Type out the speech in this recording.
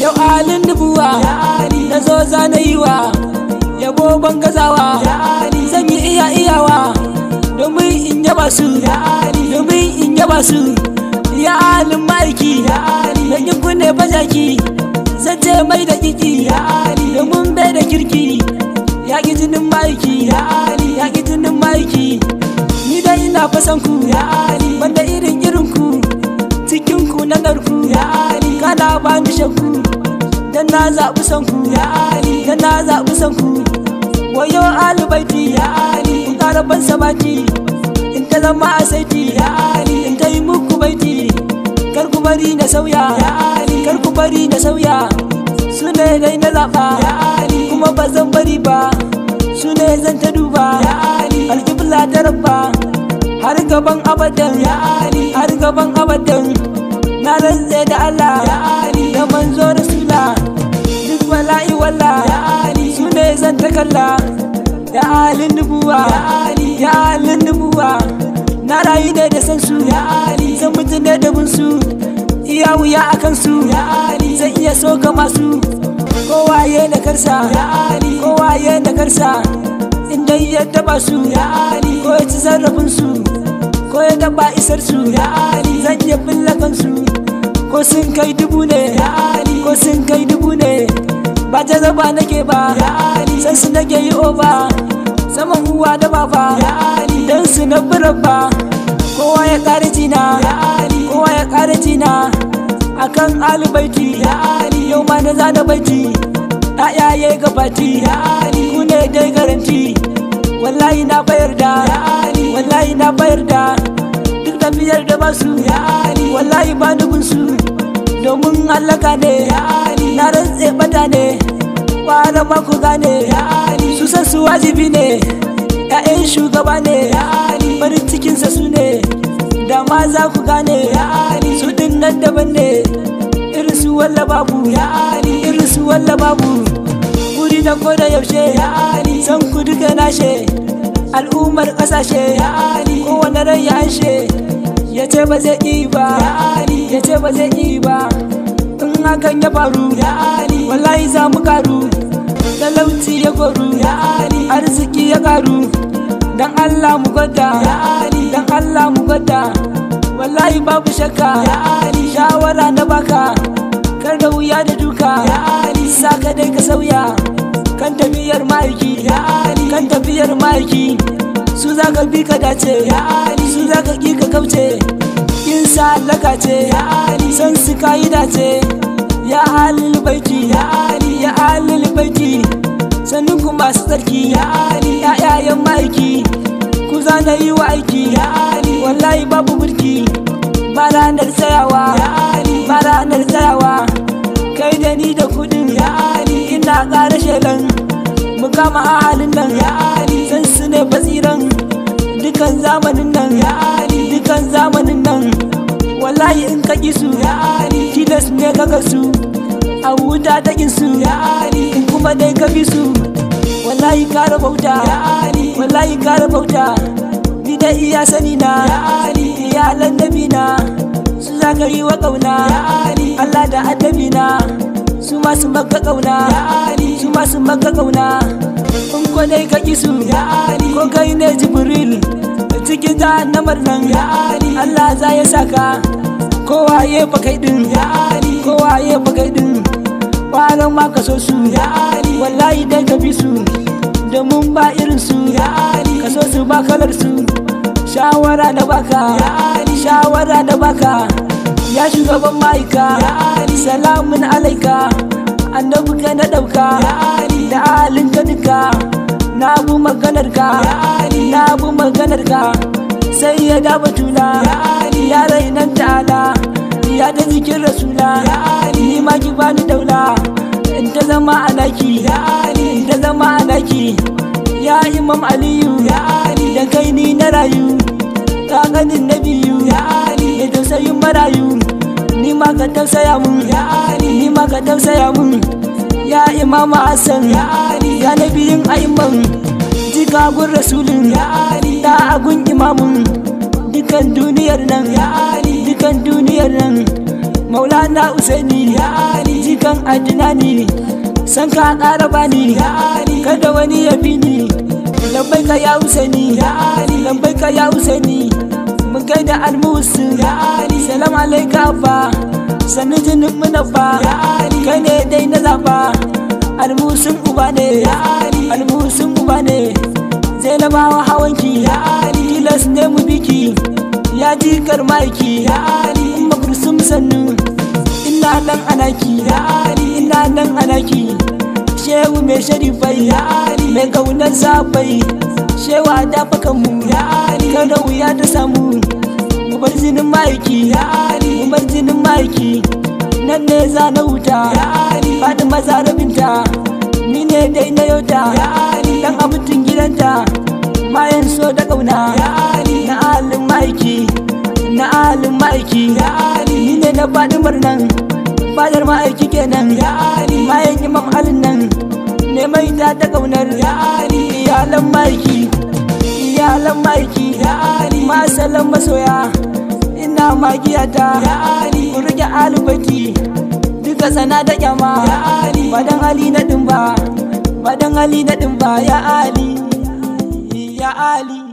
Yau alin dubuwa na zo zana yi wa yabo ban gazawa, zan yi iyawa domin in yaba su, domin in yaba su. Ya alin ma'aiki da kin kunne bajaki, zan ce mai da kiki domin bai da kirki. Ya ki jinin ma'aiki, ya ki jinin ma'aiki. Ni dai ina fasan ku, banda irin ku cikin ku na narku, kana ba ni shakku dan na zaɓi san ku, dan na zaɓi san ku. Wayo alubaiti, ku ƙara ban sabati, in ta zama a saiti, in ta yi muku baiti. Kar ku bari na sauya, kar ku bari na sauya. Su ne dai na zaɓa, kuma ba zan bari ba. Su ne zan ta duba, alƙibla ta rabba, har gaban abadan, har gaban abadan. Na rantse da Allah, da manzo Rasula, duk bala'i walla, su ne zan ta kalla. Ya alin nubuwa, ya alin nubuwa. Na rayu ne da san su, zan mutu ne da bin su. Iya wuya a kansu, zan iya soka masu. Kowaye da karsa, kowaye da karsa. Inda ya taba su, ko ya ci zarrafin su, ko ya taba isar su, zan iya filla kansu. Ko sun kai dubu ne, ko sun kai dubu ne. Ba jazaba nake ba, san su nake yi oba. Saman uwa da baba, dan su na birabba. Kowa ya ƙara jina, kowa ya ƙara jina. Akan alubaiti, yau ma na zana baiti. Ayaye gabati, ku ne dai garanti. Wallahi na bayar da, wallahi na bayar da. Duk tafiyar da ba su, wallahi ba nubin su. Domin allaka ne, na rantse bata ne. Kwara ma ku gane, su san su wajibi ne. ‘Ya'yan shugaba ne, farin cikinsa su ne. Da ma za ku gane, su din nan daban ne. Irin su walla babu, irin su walla babu. Guri da ko da yaushe, san ku duka nashe. Al'ummar ƙasashe, kowane rai ya anshe. Ya ce ba zai yi ba, ya ce ba zai yi ba. In hakan ya faru, wallahi za mu karu. Talauci ya koru, arziki ya karu. Dan Allah mu gwada, dan Allah mu gwada. Wallahi babu shakka, shawara na baka. Kar da wuya da duka, saka dai ka sauya. Kan tafiyar ma'aiki, kan tafiyar ma'aiki. Su za ka bi ka dace, su za ka ƙi ka kauce. In sa laka ce, san su kayi dace. Ya halil baiti, ya halil baiti. Sannan ku masu tsarki, ya'yayen ma'aiki. Ku zana yi wa aiki, wallahi babu burki. Ba ranar tsayawa, ba ranar tsayawa. Kai da ni da kudin, ina ƙara shelan. Mu kama a halin nan, san su ne basiran. Dukan zamanin nan, dukan zamanin nan. Wallahi in ka ƙi su, tilas ne ka su. A wuta ta ƙin su, in kuma dai ka bi su. Wallahi ka rabauta, wallahi ka rabauta. Ni da iya sani na, iyalan nabi na. Su za ka yi wa ƙauna, Allah da annabi na. Su masu maka ƙauna, su masu maka ƙauna. In ko dai ka ƙi su, ko kai ne Jibril. Cikin jahannamar nan, Allah za ya saka. Kowa ya fa kai din, kowa ya fa kai din. Kwanan ma ka so su, wallahi dai ka bi su. Domin ba irin su, ka so su ba kalar su. Shawara da baka, shawara da baka. Ya shugaban ma'aika, salamun alaika. Annabi ka na ɗauka, da halin ka duka. Na bu maganar ka, na bu maganar ka. Sai ya da batula, ya rainan ta'ala. Ya da jikin rasula, ni ma ki bani daula. In ta zama anaki, in ta zama anaki. Ya Imam Aliyu, da kai ni na rayu. Ka ganin na biyu, da tausayin marayu. Ni ma ka tausaya mun, ni ma ka tausaya mun. Ya Imam Hassan, ya nabiyin a'imman. Jika gun rasulun, ta imamun dukan duniyar nan, dukan duniyar nan. Maulana Usaini jikan Adnani, san ka ƙara bani kada wani ya bi ni. Lambaika ya Usaini, lambaika ya Usaini, mun kai da almusu. Salam alaika ba, sannu jinin muna ba, kai ne dai na zaba. Almusun uba ne, almusun uba ne, Zainabawa hawanki, tilas ne mu biki, ya ji karmaki. Umma Kulsum sannu, ina nan anaki, ina nan anaki. Shehu mai sharifai, mai kaunar safai, shewa da fakanmu, kada wuya ta samu. Mu bar jinin maiki, mu bar jinin maiki, nan ne za na wuta. Fatima Zarabinta, ni ne dai na yauta, dan abincin gidanta, mayan so da kauna. Na alin maiki, na alin maiki, ni ne na faɗi murnan fadar ma'aiki kenan. Mayan Imam Alin nan ne mai ta kaunar iyalan maiki, iyalan maiki. Masalan masoya ina magiyata, ku rike alubaki duka sana da kyama. Badan Ali na dimba, badan Ali na dimba. Ya Ali, ya Ali.